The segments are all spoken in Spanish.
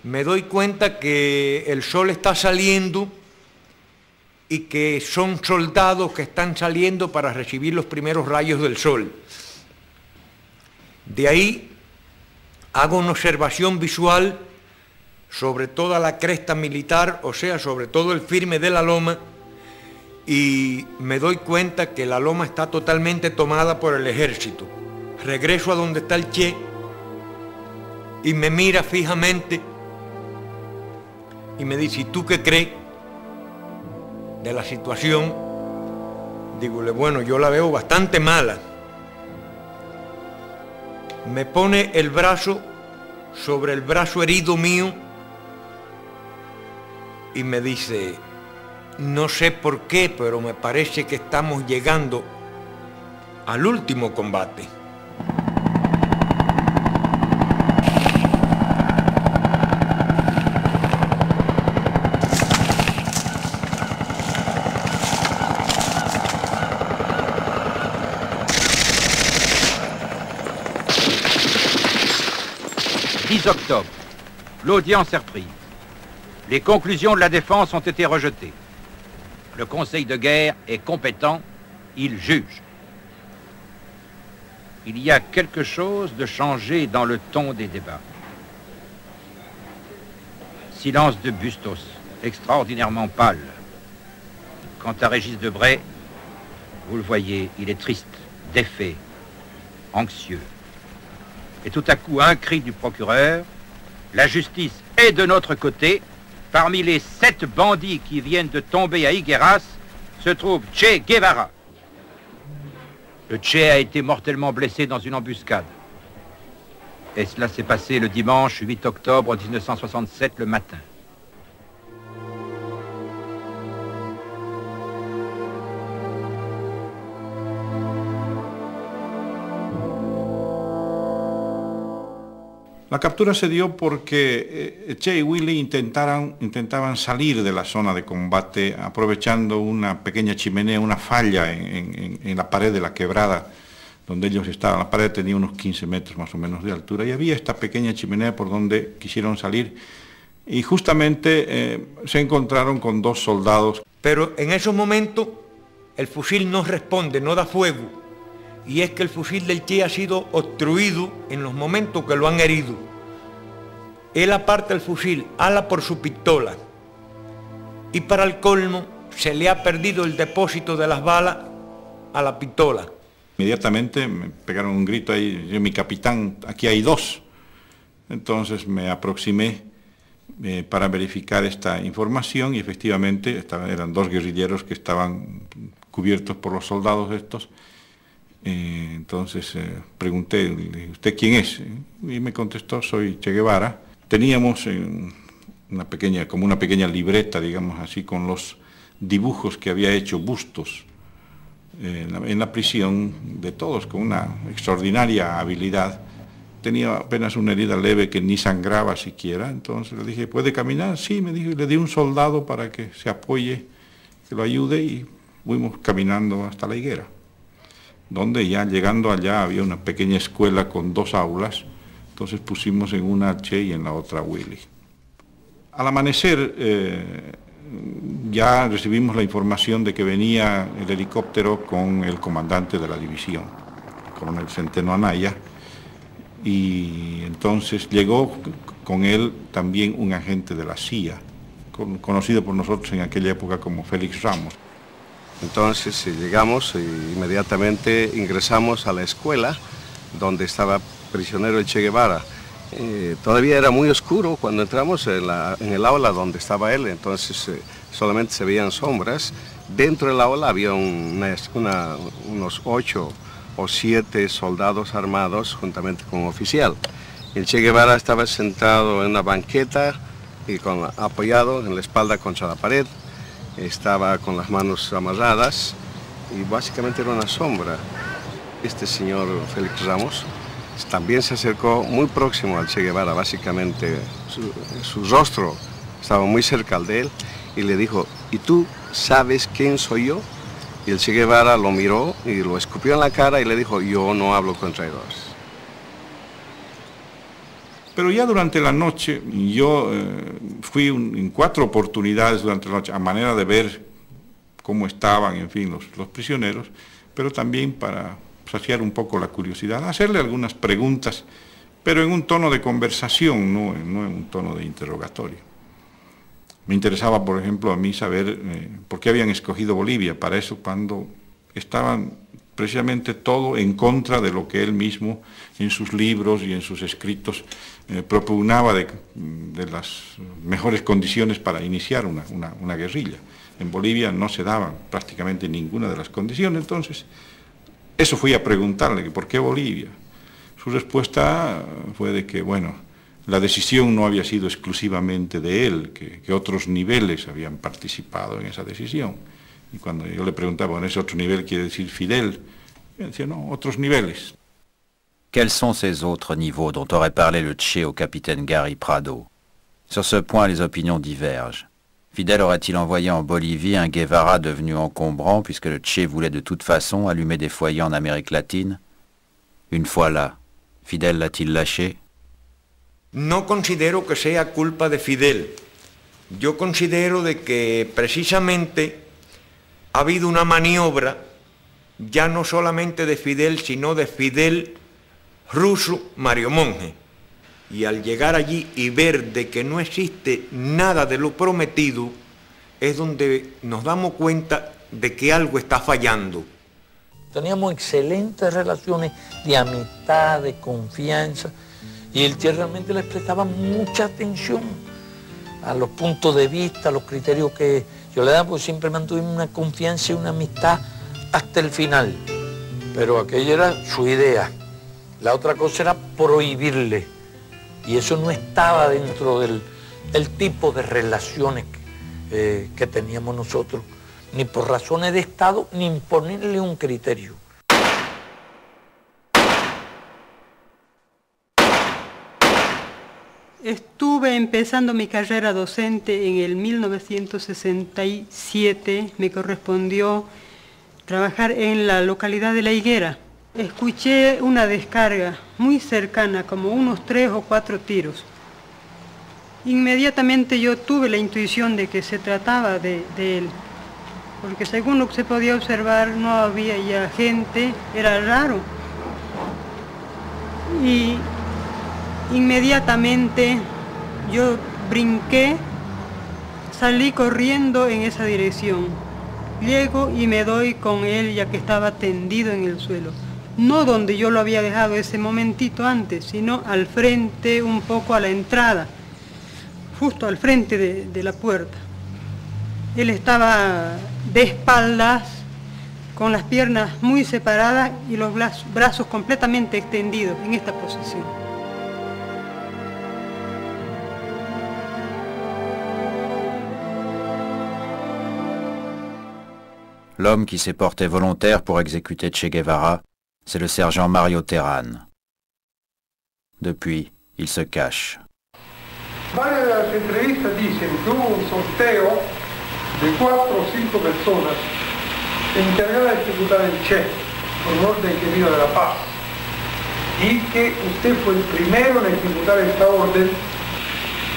me doy cuenta que el sol está saliendo y que son soldados que están saliendo para recibir los primeros rayos del sol. De ahí hago una observación visual sobre toda la cresta militar, o sea, sobre todo el firme de la loma, y me doy cuenta que la loma está totalmente tomada por el ejército. Regreso a donde está el Che y me mira fijamente y me dice: ¿y tú qué crees de la situación? Dígole: bueno, yo la veo bastante mala. Me pone el brazo sobre el brazo herido mío y me dice: no sé por qué, pero me parece que estamos llegando al último combate. Octobre, l'audience est reprise. Les conclusions de la défense ont été rejetées. Le Conseil de guerre est compétent, il juge. Il y a quelque chose de changé dans le ton des débats. Silence de Bustos, extraordinairement pâle. Quant à Régis Debray, vous le voyez, il est triste, défait, anxieux. Et tout à coup, un cri du procureur: la justice est de notre côté. Parmi les 7 bandits qui viennent de tomber à Higueras se trouve Che Guevara. Le Che a été mortellement blessé dans une embuscade. Et cela s'est passé le dimanche 8 octobre 1967, le matin. La captura se dio porque Che y Willy intentaban salir de la zona de combate aprovechando una pequeña chimenea, una falla en la pared de la quebrada donde ellos estaban. La pared tenía unos 15 metros más o menos de altura y había esta pequeña chimenea por donde quisieron salir y justamente se encontraron con 2 soldados. Pero en esos momentos el fusil no responde, no da fuego. Y es que el fusil del Che ha sido obstruido en los momentos que lo han herido. Él aparta el fusil, ala por su pistola. Y para el colmo, se le ha perdido el depósito de las balas a la pistola. Inmediatamente me pegaron un grito ahí: yo, mi capitán, aquí hay 2. Entonces me aproximé para verificar esta información y efectivamente eran 2 guerrilleros que estaban cubiertos por los soldados estos. Entonces pregunté: ¿usted quién es? Y me contestó: soy Che Guevara. Teníamos como una pequeña libreta, digamos así, con los dibujos que había hecho Bustos en la prisión, de todos, con una extraordinaria habilidad. Tenía apenas una herida leve que ni sangraba siquiera. Entonces le dije: ¿puede caminar? Sí, me dijo, y le di un soldado para que se apoye, que lo ayude, y fuimos caminando hasta la higuera, donde ya llegando allá había una pequeña escuela con 2 aulas. Entonces pusimos en una Che y en la otra Willy. Al amanecer ya recibimos la información de que venía el helicóptero con el comandante de la división, el coronel Centeno Anaya, y entonces llegó con él también un agente de la CIA, conocido por nosotros en aquella época como Félix Ramos. Entonces llegamos e inmediatamente ingresamos a la escuela donde estaba prisionero el Che Guevara. Todavía era muy oscuro cuando entramos en el aula donde estaba él, entonces solamente se veían sombras. Dentro del aula había unos 8 o 7 soldados armados juntamente con un oficial. El Che Guevara estaba sentado en una banqueta y apoyado en la espalda contra la pared. Estaba con las manos amarradas y básicamente era una sombra. Este señor Félix Ramos también se acercó muy próximo al Che Guevara, básicamente su rostro estaba muy cerca de él y le dijo: ¿y tú sabes quién soy yo? Y el Che Guevara lo miró y lo escupió en la cara y le dijo: yo no hablo con traidores. Pero ya durante la noche, yo fui en 4 oportunidades durante la noche, a manera de ver cómo estaban, en fin, los prisioneros, pero también para saciar un poco la curiosidad, hacerle algunas preguntas, pero en un tono de conversación, no en un tono de interrogatorio. Me interesaba, por ejemplo, a mí saber por qué habían escogido Bolivia para eso, cuando estaban precisamente todo en contra de lo que él mismo en sus libros y en sus escritos propugnaba de las mejores condiciones para iniciar una guerrilla. En Bolivia no se daban prácticamente ninguna de las condiciones, entonces eso fui a preguntarle, que ¿por qué Bolivia? Su respuesta fue de que, bueno, la decisión no había sido exclusivamente de él, que otros niveles habían participado en esa decisión. Y cuando yo le preguntaba, bueno, ese otro nivel quiere decir Fidel, él decía, no, otros niveles. Quels sont ces autres niveaux dont aurait parlé le Che au capitaine Gary Prado? Sur ce point, les opinions divergent. Fidel aurait-il envoyé en Bolivie un Guevara devenu encombrant puisque le Che voulait de toute façon allumer des foyers en Amérique latine? Une fois là, Fidel l'a-t-il lâché? No considero que sea culpa de Fidel. Yo considero de que precisamente ha habido una maniobra, ya no solamente de Fidel, sino de Fidel ruso Mario Monge. Y al llegar allí y ver de que no existe nada de lo prometido, es donde nos damos cuenta de que algo está fallando. Teníamos excelentes relaciones de amistad, de confianza, y el Che realmente les prestaba mucha atención a los puntos de vista, a los criterios que yo le daba, porque siempre mantuvimos una confianza y una amistad hasta el final. Pero aquella era su idea. La otra cosa era prohibirle. Y eso no estaba dentro del tipo de relaciones que teníamos nosotros, ni por razones de Estado, ni imponerle un criterio. Estuve empezando mi carrera docente en el 1967, me correspondió trabajar en la localidad de La Higuera. Escuché una descarga muy cercana, como unos 3 o 4 tiros. Inmediatamente yo tuve la intuición de que se trataba de él, porque según lo que se podía observar no había ya gente, era raro. Y inmediatamente yo brinqué, salí corriendo en esa dirección. Llego y me doy con él ya que estaba tendido en el suelo. No donde yo lo había dejado ese momentito antes, sino al frente, un poco a la entrada, justo al frente de la puerta. Él estaba de espaldas, con las piernas muy separadas y los brazos completamente extendidos en esta posición. L'homme qui s'est porté volontaire pour exécuter Che Guevara, c'est le sergent Mario Terán. Depuis, il se cache. Varias de las entrevistas dicen que hubo un sorteo de 4 o 5 personas encargadas de ejecutar el Che por un orden que vino de La Paz, y que usted fue el primero en ejecutar esta orden.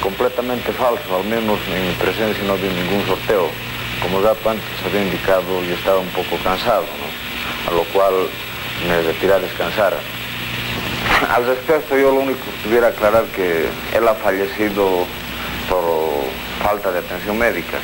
Completamente falso, al menos en mi presencia no había ningún sorteo. Como ya antes había indicado, yo estaba un poco cansado, ¿no? A lo cual me retiré a descansar. Al respecto, yo lo único que tuviera aclarar que él ha fallecido por falta de atención médica.